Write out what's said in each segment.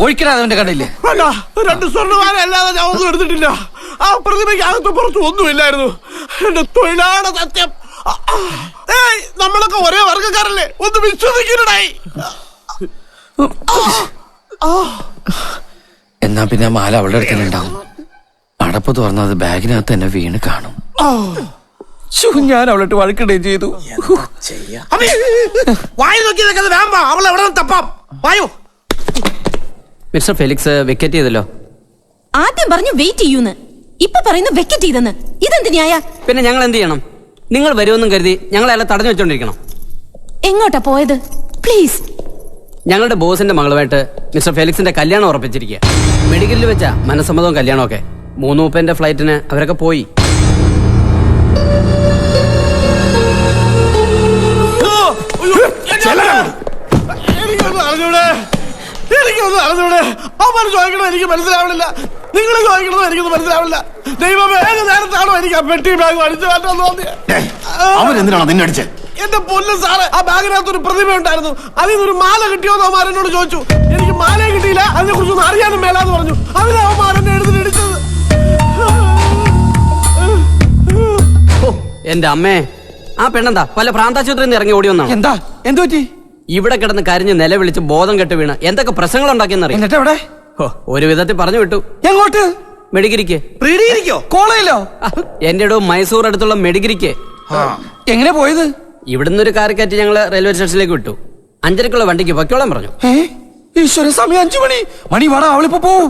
ഒഴിക്കടാ അവന്റെ കടയില്ലേ? അല്ല, 2 സ്വർണ്ണമാല അല്ലാതെ ഞാൻ ഒന്നും എടുത്തിട്ടില്ല. ആ പ്രതിമയ്ക്ക് അകത്ത് പുറത്ത് ഒന്നുമില്ലായിരുന്നു. എന്റെ തൊഴിലാണ് സത്യം. നമ്മളൊക്കെ ഒരേ വർഗക്കാരല്ലേ, ഒന്ന് വിശ്വസിക്കണടായി. എന്നാ പിന്നെ മാല അവളുടെ അടുത്ത് ഉണ്ടാവും. അടപ്പ് തുറന്നത് ബാഗിനകത്ത് എന്നെ വീണ് കാണും. ഞാൻ അവളിട്ട് വഴക്കിടുകയും ചെയ്തു. മിസ്റ്റർ ഫെലിക്സ് വെക്കറ്റ് ചെയ്തല്ലോ. ആദ്യം പറഞ്ഞു വെയിറ്റ് ചെയ്യൂന്ന്, ഇപ്പൊ പറയുന്നു വെക്കറ്റ് ചെയ്തെന്ന്. ഇതെന്ത് ന്യായ? പിന്നെ ഞങ്ങൾ എന്ത് ചെയ്യണം? നിങ്ങൾ വരുമെന്നും കരുതി ഞങ്ങൾ അയാളെ തടഞ്ഞു വെച്ചോണ്ടിരിക്കണം? എങ്ങോട്ടാ പോയത്? പ്ലീസ്. ഞങ്ങളുടെ ബോസിന്റെ മകളുമായിട്ട് മിസ്റ്റർ ഫെലിക്സിന്റെ കല്യാണം ഉറപ്പിച്ചിരിക്കുക. മെഡിക്കലിൽ വെച്ച മനസ്സമ്മതവും കല്യാണമൊക്കെ. 3:30 ഫ്ലൈറ്റിന് അവരൊക്കെ പോയി. എനിക്കൊന്നും അറിഞ്ഞൂടെ? അവൻ ചോദിക്കണോ എനിക്ക് മനസ്സിലാവണില്ല, നിങ്ങൾ ചോദിക്കണോ എനിക്കൊന്നും മനസ്സിലാവില്ല. ദൈവമേ, ഏത് നേരത്താണോ എനിക്ക് ആ പെട്ടി ബാഗ് അടിച്ചു മാറ്റാൻ തോന്നിയത്? അവൻ എന്തിനാണ് നിന്നെ അടിച്ചത്? എന്റെ പൊന്നു സാറ്, ആ ബാഗിനകത്തൊരു പ്രതിമ ഉണ്ടായിരുന്നു. അതിൽ നിന്നൊരു മാല കിട്ടിയോന്ന് അവന്മാരെന്നോട് ചോദിച്ചു. എനിക്ക് മാലയെ കിട്ടിയില്ല, അതിനെ കുറിച്ചൊന്നും അറിയാനും മേലാന്ന് പറഞ്ഞു. അതിനെ അവന്മാരെന്നെ എടുത്തിടിച്ചത്. എന്റെ അമ്മേ, ആ പെണ്ണെന്താ വല്ല ഭ്രാന്താശുപത്രിയിൽ നിന്ന് ഇറങ്ങി ഓടി വന്നാണ്? എന്താ എന്ത് പറ്റി? ഇവിടെ കിടന്ന് കരഞ്ഞ് നിലവിളിച്ച് ബോധം കെട്ട് വീണ് എന്തൊക്കെ പ്രശ്നങ്ങൾ ഉണ്ടാക്കിയെന്നറിയാം. എന്നിട്ട് എവിടെ? ഒരു വിധത്തിൽ പറഞ്ഞു വിട്ടു. എങ്ങോട്ട്? മെഡിഗിരിക്ക്. കോളേജിലോ? എന്റെ ഇടവും മൈസൂർ അടുത്തുള്ള മെഡിഗിരിക്ക്. എങ്ങനെ പോയത്? ഇവിടുന്ന് ഒരു കാർ കയറ്റി ഞങ്ങള് റെയിൽവേ സ്റ്റേഷനിലേക്ക് വിട്ടു. 5:30 വണ്ടിക്ക് പൊക്കോളാൻ പറഞ്ഞു. ഈശ്വര, സമയം 5 മണി. മണി വേണം, അവളിപ്പോ പോവും.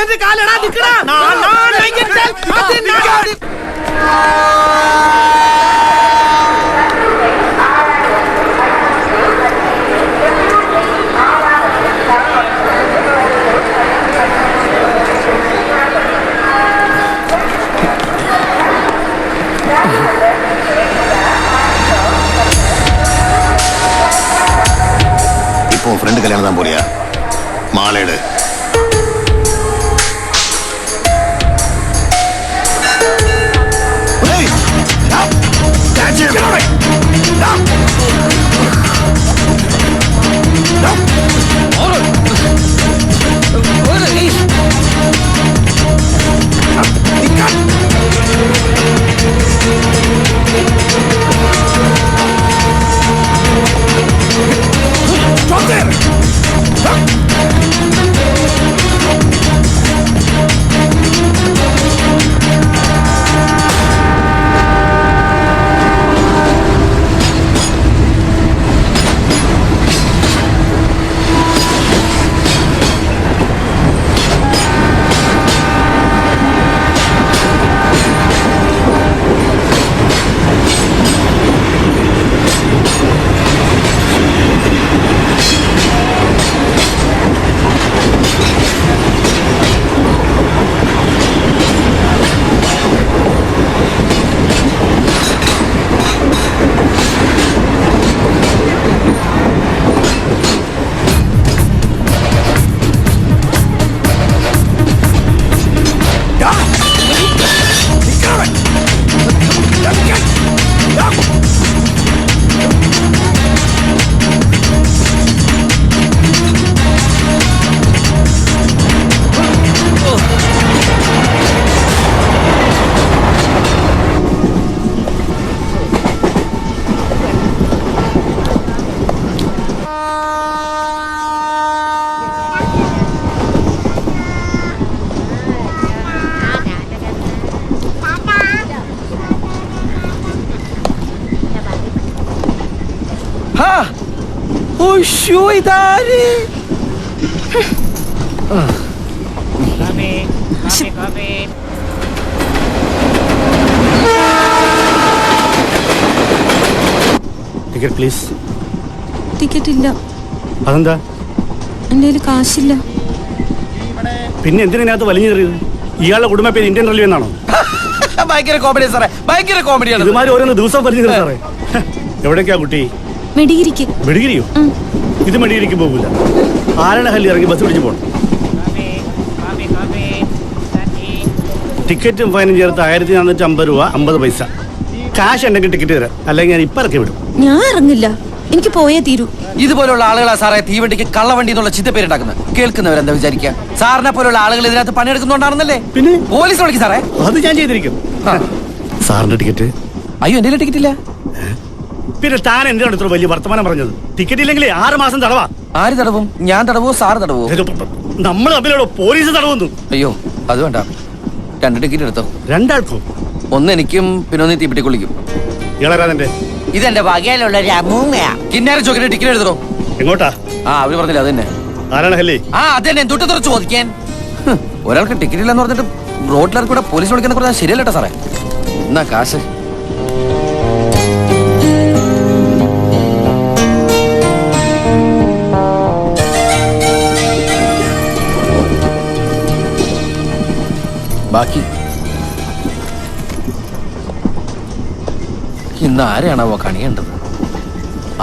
എന്റെ കാലടാ നിക്കടാ. இப்போ ஃப்ரெண்டு கல்யாணம் தான் போறியா? மாலைடு. Ticket please. ടിക്കറ്റ് ഇല്ല. അതെന്താ? എൻ്റെ കയ്യിൽ കാശില്ല. പിന്നെ എന്തിനകത്ത് വലിഞ്ഞു കയറിയത്? ഇയാളുടെ കുടുംബ പേര് ഇന്ത്യൻ റെയിൽവേ എന്നാണോ? ഭയങ്കര കോമഡി സാറേ, ഭയങ്കര കോമഡിയാണ്. ഇതുമാതിരി ഓരോന്ന് ദിവസം വലിഞ്ഞു കയറി സാറേ. എവിടേക്കാ കുട്ടി? മെഡിഗിരിക്ക്. മെഡിഗിരിയോ? ഇത് മെഡിഗിരിക്ക് പോകില്ല. ആരണഹല്ലി ഇറങ്ങി ബസ് പിടിച്ച് പോകണം. ടിക്കറ്റും ഫൈനും ചേർത്ത് 1450 രൂപ 50 പൈസ. കാശ് ഉണ്ടെങ്കിൽ ടിക്കറ്റ് തരാം, അല്ലെങ്കിൽ ഞാൻ ഇപ്പം ഇറക്കി വിടും. ഞാൻ ഇറങ്ങില്ല, എനിക്ക് പോയേ തീരൂ. ഇതുപോലുള്ള ആളുകളാ സാറേ തീവണ്ടിക്ക് കള്ളവണ്ടി എന്നുള്ള ചിത്തപ്പേരുണ്ടാക്കുന്നത്. കേൾക്കുന്നവരെന്താ വിചാരിക്കുക? സാറിനെ പോലുള്ള ആളുകൾ ഇതിനകത്ത് പണിയെടുക്കുന്നുണ്ടാണെന്നല്ലേ? പിന്നെ പോലീസ് വിളിക്കും സാറേ. അത് ഞാൻ ചെയ്തിരിക്കും. സാറിന്റെ ടിക്കറ്റ്? അയ്യോ, എന്റെ ടിക്കറ്റ് ഇല്ല. പിന്നെ താൻ എന്തിനാണ് ഇത്ര വലിയ വർത്തമാനം പറഞ്ഞത്? ടിക്കറ്റ് ഇല്ലെങ്കിൽ 6 മാസം തടവാ. ആര് തടവും? ഞാൻ തടവോ സാറ് തടവോ? നമ്മൾ തമ്മിലോടോ പോലീസ് തടവുന്നു. അയ്യോ, അത് വേണ്ട. 2 ടിക്കറ്റ് എടുത്തോ. 2 ആൾക്കോ? ഒന്ന് എനിക്കും പിന്നെ ഒന്ന് തീപ്പെട്ടി കുളിക്കും. ഇളരാതെന്റെ ഇതെന്റെ വകയിലുള്ള കിന്നാരം ചോക്കിന്റെ ടിക്കറ്റ് എടുത്തോ. എങ്ങോട്ടാ? അവര് പറഞ്ഞില്ല അത് തന്നെ. ആരണഹല്ലി. അതെന്നെ തൊട്ട് തുറച്ച് ചോദിക്കാൻ. ഒരാൾക്ക് ടിക്കറ്റ് ഇല്ലെന്ന് പറഞ്ഞിട്ട് റോഡിലിറക്കി കൂടെ പോലീസ് വിളിക്കുന്ന പറഞ്ഞാൽ ശരിയല്ലട്ടോ സാറേ. എന്നാ കാശ്? ബാക്കി ഇന്ന് ആരെയാണാവോ കണിയേണ്ടത്?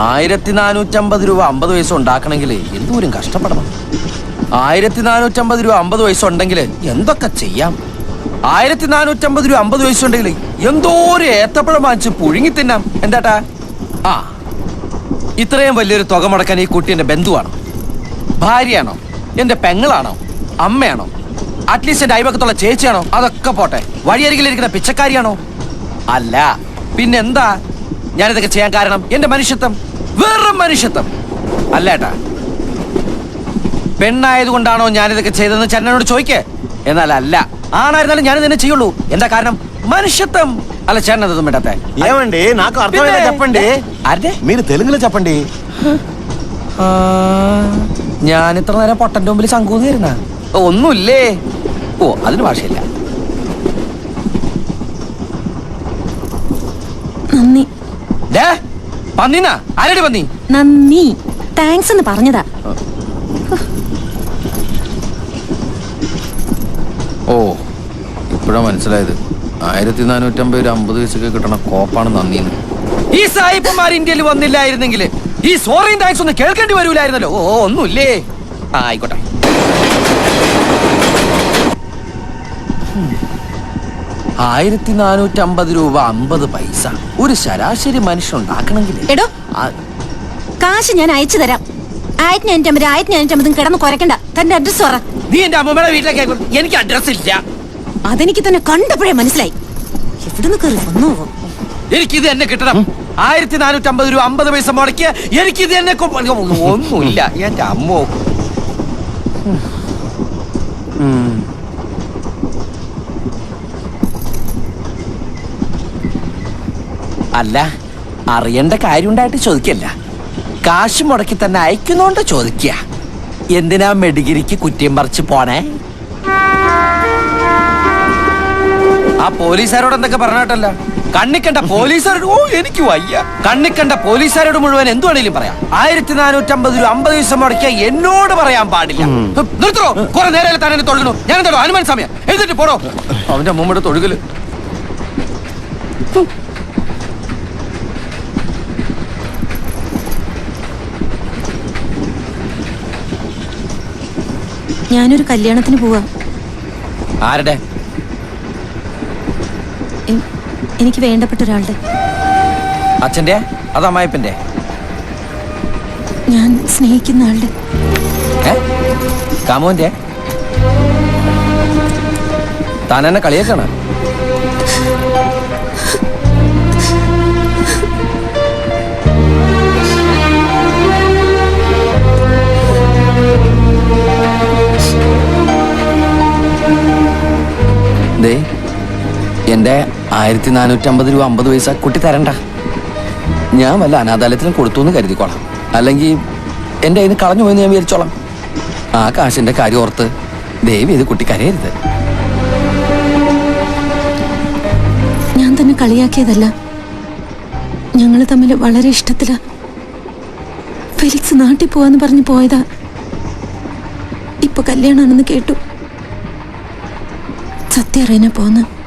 1450 രൂപ 50 പൈസ ഉണ്ടാക്കണമെങ്കിൽ എന്തോരം കഷ്ടപ്പെടണം. 1450 രൂപ 50 പൈസ ഉണ്ടെങ്കിൽ എന്തൊക്കെ ചെയ്യാം. 1450 രൂപ 50 പൈസ ഉണ്ടെങ്കിൽ എന്തോരം ഏത്തപ്പഴം വാങ്ങിച്ച് പുഴുങ്ങി തിന്നാം. എന്താട്ടാ? ഇത്രയും വലിയൊരു തുക മുടക്കാൻ ഈ കുട്ടി എന്റെ ബന്ധുവാണോ? ഭാര്യയാണോ? എന്റെ പെങ്ങളാണോ? അമ്മയാണോ? അറ്റ്ലീസ്റ്റ് എന്റെ അയൽവക്കത്തുള്ള ചേച്ചിയാണോ? അതൊക്കെ പോട്ടെ, വഴിയരികിലിരിക്കുന്ന പിച്ചക്കാരിയാണോ? അല്ല, പിന്നെന്താ ഞാനിതൊക്കെ ചെയ്യാൻ കാരണം? എന്റെ മനുഷ്യത്വം, വെറും മനുഷ്യത്വം. അല്ല ഏട്ടാ, പെണ്ണായതുകൊണ്ടാണോ ഞാനിതൊക്കെ ചെയ്തതെന്ന് ചേട്ടനോട് ചോദിക്കേ. എന്നാൽ അല്ല, ആണായിരുന്നാലും ഞാനിത് തന്നെ ചെയ്യുള്ളൂ. എന്താ കാരണം? മനുഷ്യത്വം. అలా చేరనదు మేటతే ఏమండి నాకు అర్థమైనా చెప్పండి అదే మీరు తెలుగులో చెప్పండి ഞാൻ ഇത്ര നേരം പൊട്ടന്റെ മുമ്പിൽ ശങ്കൂന്നിരുന്ന ഒന്നുമില്ലേ ഓ അതിന് ഭാഷയില്ല നന്ദി പന്നിനാ ആരടി പന്നി നന്ദി താങ്ക്സ് എന്ന് പറഞ്ഞതാ ഓ ഇപ്പഴാ മനസ്സിലായത് 1450 50 പൈസക്ക് കിട്ടണ കോപ്പാണ് നന്ദിന്ന് ഈ സായിപ്പന്മാർ ഇന്ത്യയിൽ വന്നില്ലായിരുന്നെങ്കിൽ ഈ സോറിയും താങ്ക്സ് ഒന്നും കേൾക്കേണ്ടി വരൂലായിരുന്നല്ലോ ഓ ഒന്നുമില്ലേ ആയിക്കോട്ടെ 1450 രൂപ 50 പൈസ ഒരു ശരാശരി മനുഷ്യൻ ഉണ്ടാക്കണമെങ്കിൽ എടോ കാശ് ഞാൻ അയച്ചു തരാം 1550 കിടന്ന് കുരക്കണ്ട തന്റെ അഡ്രസ് പറ നീ എന്റെ അമ്മയുടെ വീട്ടിലേക്ക് എനിക്ക് അഡ്രസ് ഇല്ല അതെനിക്ക് തന്നെ കണ്ടപ്പോഴേ മനസ്സിലായി എവിടുന്ന് കയറി വന്നോ എനിക്കിത് തന്നെ കിട്ടണം 1450 രൂപ 50 പൈസ മുടക്കിയ എനിക്കിത് തന്നെ ഒന്നുമില്ല എന്റെ അമ്മോ അല്ല അറിയേണ്ട കാര്യം ഉണ്ടായിട്ട് ചോദിക്കല്ല കാശ് മുടക്കി തന്നെ അയക്കുന്നോണ്ട് ചോദിക്ക എന്തിനാ മെഡിഗിരിക്ക് കുറ്റിയും പറിച്ച് പോണേ ആ പോലീസുകാരോട് എന്തൊക്കെ പറഞ്ഞിട്ടല്ല കണ്ണിക്കണ്ട പോലീസുകാരോട് ഓ എനിക്ക് വയ്യ കണ്ണിക്കണ്ട പോലീസുകാരോട് മുഴുവൻ എന്തു വേണേലും പറയാം 1450 രൂപ 50 പൈസ മുടക്കിയ എന്നോട് പറയാൻ പാടില്ല നിർത്തോ കുറെ നേരം തന്നെ തൊഴുകണോ ഞാൻ എന്തോ ഹനുമാൻ സമയം എഴുതിട്ട് പോടോ അവന്റെ അമ്മൂമ്മയുടെ തൊഴുകല് ഞാനൊരു കല്യാണത്തിന് പോവാ ആരുടെ എനിക്ക് വേണ്ടപ്പെട്ട ഒരാളുടെ അച്ഛന്റെ അത് അമ്മായിപ്പന്റെ ഞാൻ സ്നേഹിക്കുന്ന ആളുടെ കാമോന്റെ താൻ എന്നെ കളിയാക്കാണ് ദേ എന്റെ 1450 രൂപ 50 പൈസ കുട്ടി തരണ്ട ഞാൻ വല്ല അനാഥാലയത്തിലും കൊടുത്തു എന്ന് കരുതിക്കോളാം അല്ലെങ്കിൽ എന്റെ അതിന് കളഞ്ഞു പോയെന്ന് ഞാൻ വിചാരിച്ചോളാം ആ കാശിന്റെ കാര്യം ഓർത്ത് ദയവ് ഇത് കുട്ടി കരയരുത് ഞാൻ തന്നെ കളിയാക്കിയതല്ല ഞങ്ങൾ തമ്മിൽ വളരെ ഇഷ്ടത്തിലാ ഫെലിക്സ് നാട്ടിൽ പോവാന്ന് പറഞ്ഞു പോയതാ ഇപ്പൊ കല്യാണമാണെന്ന് കേട്ടു. സത്യം അറിയാനാ പോന്ന്.